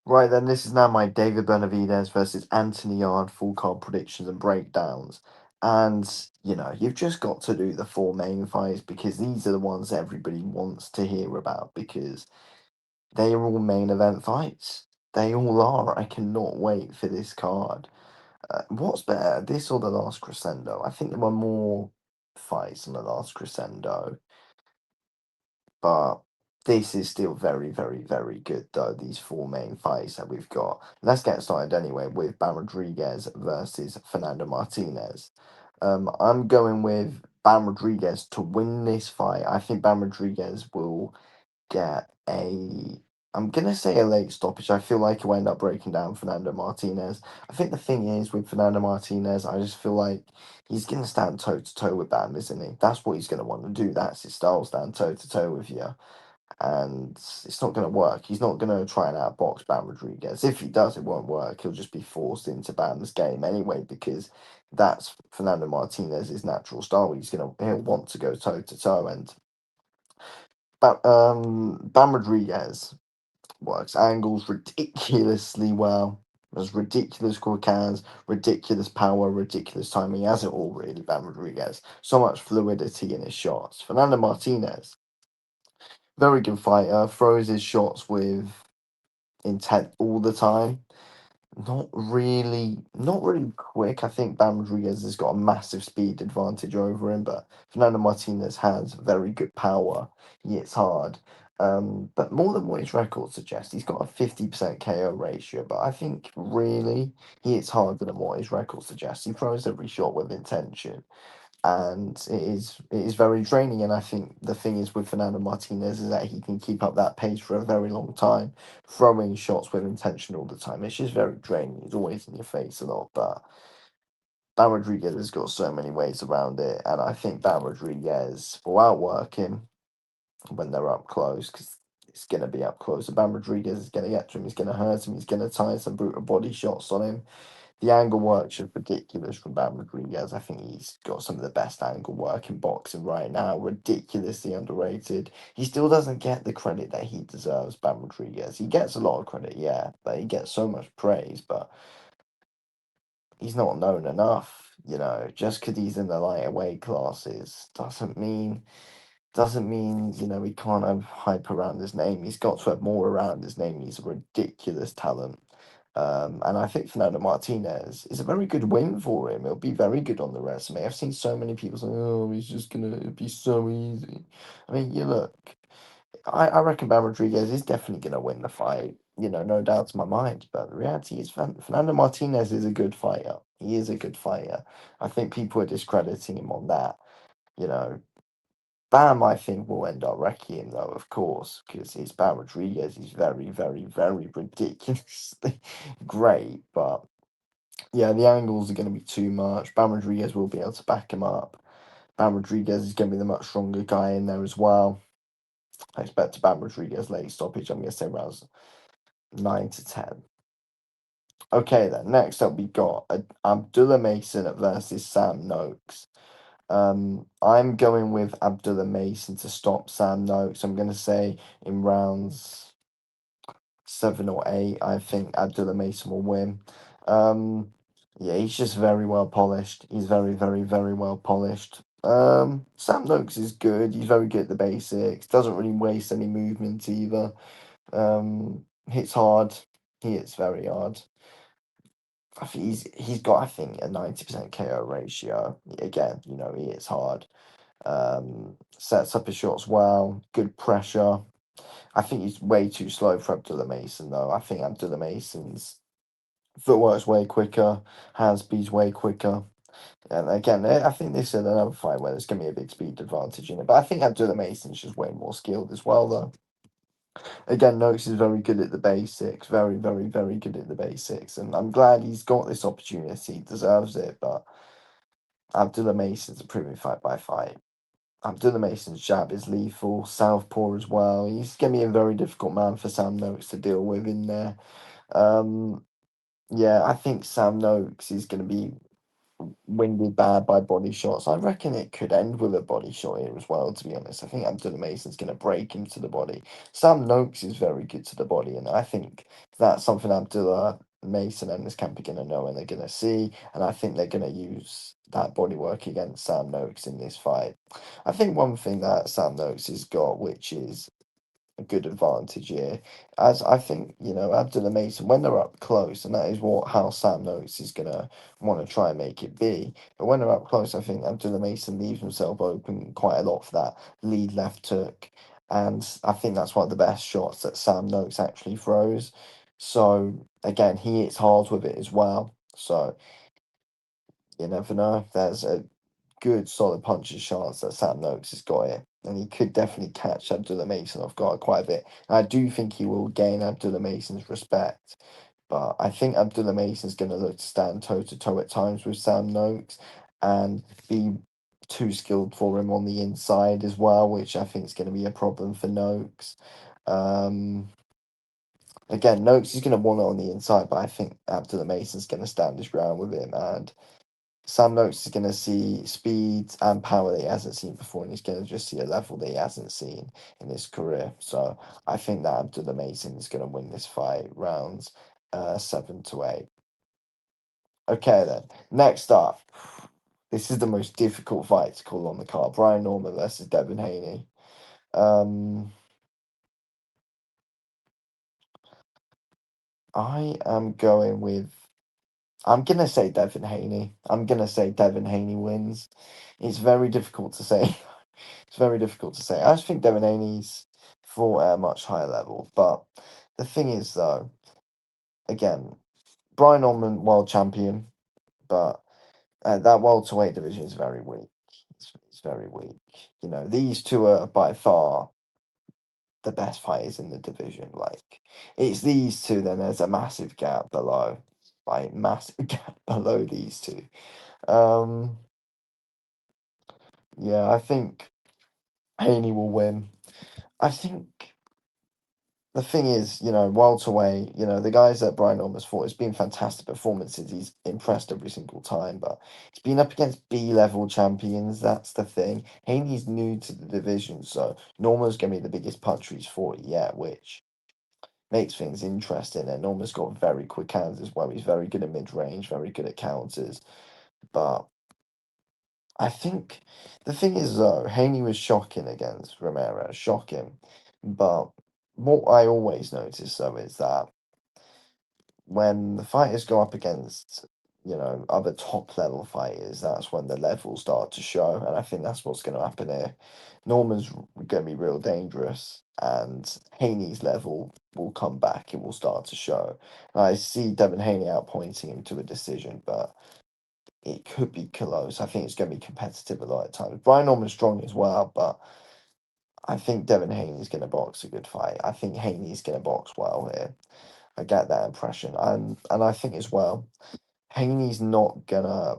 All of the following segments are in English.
Right then, this is now my David Benavidez versus Anthony Yarde full card predictions and breakdowns. And, you've just got to do the four main fights because these are the ones everybody wants to hear about because they are all main event fights. They all are. I cannot wait for this card. What's better, this or the last crescendo? I think there were more fights in the last crescendo, but this is still very, very, very good, though, these four main fights that we've got. Let's get started anyway with Bam Rodriguez versus Fernando Martinez. I'm going with Bam Rodriguez to win this fight. I think Bam Rodriguez will get a. I'm gonna say a late stoppage. I feel like he'll end up breaking down Fernando Martinez. I think the thing is with Fernando Martinez, I just feel like he's gonna stand toe to toe with Bam, isn't he? That's what he's gonna want to do. That's his style, stand toe to toe with you, and it's not going to work. He's not going to try and outbox Bam Rodriguez. If he does, it won't work. He'll just be forced into Bam's game anyway because that's Fernando Martinez's natural style. He'll want to go toe to toe, and Bam Rodriguez works angles ridiculously well. Has ridiculous quick hands, ridiculous power, ridiculous timing. He has it all really, Bam Rodriguez. So much fluidity in his shots. Fernando Martinez, very good fighter, throws his shots with intent all the time. Not really quick. I think Bam Rodriguez has got a massive speed advantage over him, but Fernando Martinez has very good power. He hits hard. But more than what his record suggests, he's got a 50% KO ratio, but I think really he hits harder than what his record suggests. He throws every shot with intention and it is very draining. And I think the thing is with Fernando Martinez is that he can keep up that pace for a very long time, throwing shots with intention all the time. It's just very draining. He's always in your face a lot, but Bam Rodriguez has got so many ways around it, and I think Bam Rodriguez will outwork him when they're up close because. It's going to be up close. So Bam Rodriguez is going to get to him. He's going to hurt him. He's going to tie some brutal body shots on him. The angle work is ridiculous from Bam Rodriguez. I think he's got some of the best angle work in boxing right now. Ridiculously underrated. He still doesn't get the credit that he deserves, Bam Rodriguez. He gets a lot of credit, yeah, but he gets so much praise, but he's not known enough. Just because he's in the lighter weight classes doesn't mean he can't have hype around his name. He's got to have more around his name. He's a ridiculous talent. And I think Fernando Martinez is a very good win for him. It'll be very good on the resume. I've seen so many people say, "Oh, he's just gonna it'll be so easy." I mean, you look. I reckon Bam Rodriguez is definitely gonna win the fight. No doubts in my mind. But the reality is, Fernando Martinez is a good fighter. He is a good fighter. I think people are discrediting him on that. You know, Bam, I think, will end up wrecking him, though, of course, because he's Bam Rodriguez. He's very, very, very ridiculously great. But yeah, the angles are going to be too much. Bam Rodriguez will be able to back him up. Bam Rodriguez is going to be the much stronger guy in there as well. I expect Bam Rodriguez late stoppage. I'm going to say around 9 to 10. Okay, then next up we got Abdullah Mason versus Sam Noakes. I'm going with Abdullah Mason to stop Sam Noakes. I'm going to say in rounds 7 or 8, I think Abdullah Mason will win. Um, yeah, he's just very well polished. He's very, very, very well polished. Sam Noakes is good. He's very good at the basics. Doesn't really waste any movement either. Hits hard. He hits very hard. I think he's got a 90% KO ratio. Again, he hits hard. Sets up his shots well. Good pressure. I think he's way too slow for Abdullah Mason, though. I think Abdullah Mason's footwork's way quicker, hand speed's way quicker. And again, I think this is another fight where there's going to be a big speed advantage in it. But I think Abdullah Mason's just way more skilled as well, though. Again, Noakes is very good at the basics. Very, very, very good at the basics. And I'm glad he's got this opportunity. He deserves it. But Abdullah Mason's a proven fight by fight. Abdullah Mason's jab is lethal, southpaw as well. He's going to be a very difficult man for Sam Noakes to deal with in there. Yeah, I think Sam Noakes is going to be winded bad by body shots. I reckon it could end with a body shot here as well, to be honest. I think Abdullah Mason's going to break him to the body. Sam Noakes is very good to the body, and I think that's something Abdullah Mason and this camp are going to know and they're going to see, and I think they're going to use that body work against Sam Noakes in this fight. I think one thing that Sam Noakes has got, which is a good advantage here. As I think, Abdullah Mason, when they're up close, and that is how Sam Noakes is gonna want to try and make it be. But when they're up close, I think Abdullah Mason leaves himself open quite a lot for that lead left hook. And I think that's one of the best shots that Sam Noakes actually throws. So again, he hits hard with it as well. So you never know. There's a good solid puncher's chance that Sam Noakes has got it. And he could definitely catch Abdullah Mason off guard quite a bit. And I do think he will gain Abdullah Mason's respect. But I think Abdullah Mason's going to look to stand toe to toe at times with Sam Noakes and be too skilled for him on the inside as well, which I think is going to be a problem for Noakes. Um, Again, Noakes is going to want it on the inside, but I think Abdullah Mason's going to stand his ground with him, and Sam Noakes is going to see speed and power that he hasn't seen before, and he's going to just see a level that he hasn't seen in his career. So I think that Abdullah Mason is going to win this fight rounds 7 to 8. Okay, then. Next up, this is the most difficult fight to call on the card. Brian Norman versus Devin Haney. Um, I am going with. I'm gonna say Devin Haney. I'm gonna say Devin Haney wins. It's very difficult to say. It's very difficult to say. I just think Devin Haney's fought at a much higher level. But the thing is, though, again, Brian Norman, world champion, but that welterweight division is very weak. It's very weak. These two are by far the best fighters in the division. Like, it's these two, then there's a massive gap below. Like, massive gap below these two. Um, yeah, I think Haney will win. I think the thing is, welterweight, the guys that Brian Norman's fought, it's been fantastic performances. He's impressed every single time, but he's been up against B-level champions. That's the thing. Haney's new to the division, so Norman's going to be the biggest puncher he's fought yet, which makes things interesting. And Norman's got very quick hands as well. He's very good at mid-range, very good at counters. But I think the thing is, though, Haney was shocking against Romero, shocking. But what I always notice, though, is that when the fighters go up against, other top level fighters, that's when the levels start to show. And I think that's what's going to happen here. Norman's going to be real dangerous, and Haney's level will come back. It will start to show. And I see Devin Haney outpointing him to a decision, but it could be close. I think it's going to be competitive a lot of times. Brian Norman's strong as well, but I think Devin Haney's going to box a good fight. I think Haney's going to box well here. I get that impression, and I think as well, Haney's not gonna.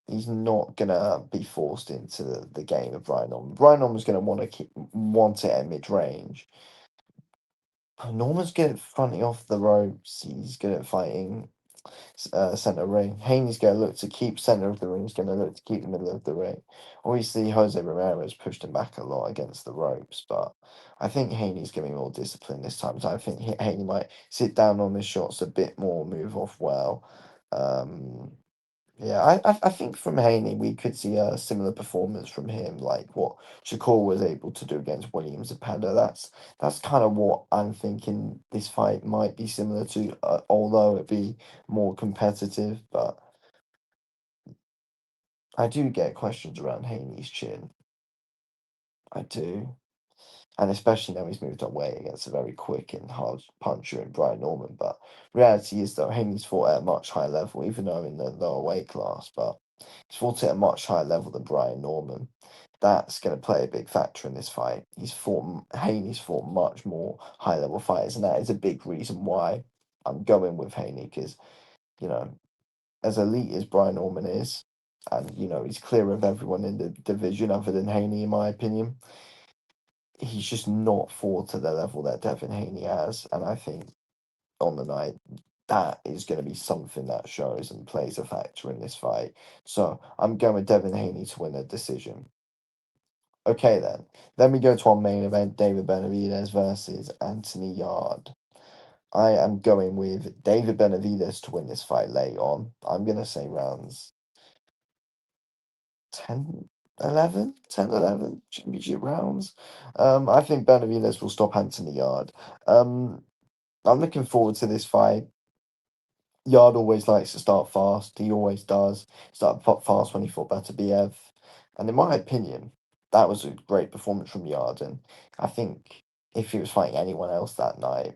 He's not gonna be forced into the game of Brian Norman. Brian Norman's gonna want it at mid range. Norman's good at fronting off the ropes. He's good at fighting center ring. Haney's going to look to keep center of the ring. He's going to look to keep the middle of the ring. Obviously, Jose Ramirez pushed him back a lot against the ropes, but I think Haney's going to be more disciplined this time. So I think Haney might sit down on his shots a bit more, move off well. Um, yeah, I think from Haney we could see a similar performance from him, like what Shakur was able to do against Williams and Panda. That's kind of what I'm thinking this fight might be similar to, although it be more competitive. But I do get questions around Haney's chin. I do. And especially now he's moved on weight against a very quick and hard puncher in Brian Norman. But reality is, though, Haney's fought at a much higher level, even though in the lower weight class. But he's fought at a much higher level than Brian Norman. That's going to play a big factor in this fight. Haney's fought much more high level fighters, and that is a big reason why I'm going with Haney because, you know, as elite as Brian Norman is, and he's clear of everyone in the division other than Haney, in my opinion. He's just not fought to the level that Devin Haney has, and I think on the night that is going to be something that shows and plays a factor in this fight. So I'm going with Devin Haney to win a decision. Okay, then. Then we go to our main event, David Benavidez versus Anthony Yarde. I am going with David Benavidez to win this fight late on. I'm going to say rounds 10, 11, 10, 11 championship rounds. I think Benavidez will stop Anthony Yarde. Um, I'm looking forward to this fight. Yard always likes to start fast. He always does. Start fast when he fought Beterbiev. And in my opinion, that was a great performance from Yard. And I think if he was fighting anyone else that night,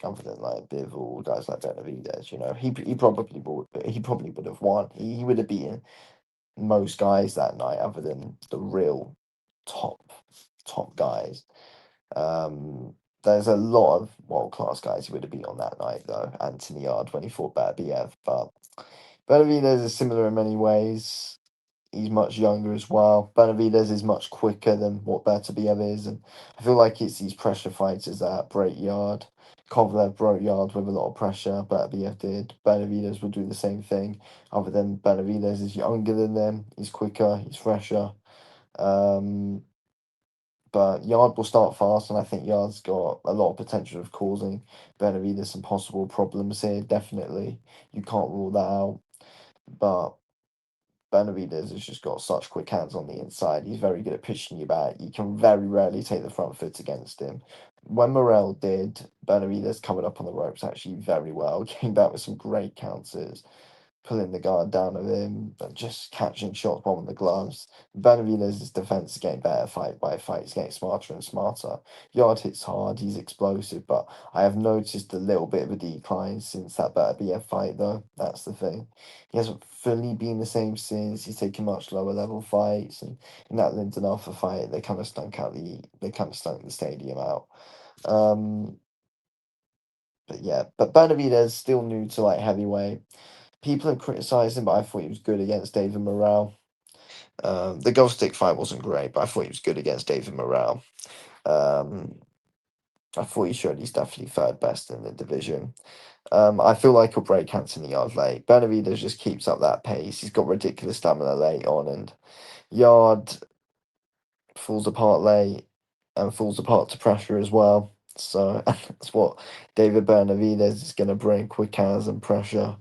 other than like Bivol, guys like Benavidez, he probably would have won. He would have beaten most guys that night, other than the real top guys. Um, there's a lot of world class guys who would have been on that night though. Anthony Yarde when he fought Beterbiev, but Benavidez is similar in many ways. He's much younger as well. Benavidez is much quicker than what Beterbiev is, and I feel like it's these pressure fighters that break Yarde. Kovalev broke Yarde with a lot of pressure. Beterbiev did. Benavidez will do the same thing. Other than Benavidez is younger than them, he's quicker, he's fresher. Um, but Yard will start fast, and I think Yard's got a lot of potential of causing Benavidez some possible problems here. Definitely, you can't rule that out. But Benavidez has just got such quick hands on the inside. He's very good at pushing you back. You can very rarely take the front foot against him. When Morel did, Benavidez covered up on the ropes actually very well. Came back with some great counters, pulling the guard down of him, and just catching shots while on the gloves. Benavidez's defense is getting better fight by fight. He's getting smarter and smarter. Yard hits hard, he's explosive, but I have noticed a little bit of a decline since that Beterbiev fight, though. That's the thing. He hasn't fully been the same since. He's taken much lower level fights, and in that Lyndon Arthur fight, they kind of stunk the stadium out. Um, but yeah, but Benavidez still new to like heavyweight. People have criticised him, but I thought he was good against David Morrell. The Ghost Stick fight wasn't great, but I thought he was good against David Morrell. Um, I thought he showed he's definitely third best in the division. I feel like he'll break Anthony Yard late. Benavidez just keeps up that pace. He's got ridiculous stamina late on, and Yard falls apart late and falls apart to pressure as well. So that's what David Benavidez is going to bring: quick hands and pressure.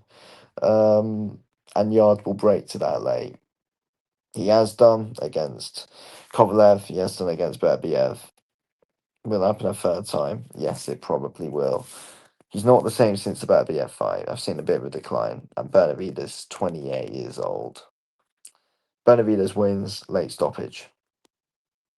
Um, and Yard will break to that late. He has done against Kovalev. He has done against Beterbiev. Will it happen a third time? Yes, it probably will. He's not the same since the Beterbiev fight. I've seen a bit of a decline. And Benavidez, 28 years old. Benavidez wins late stoppage.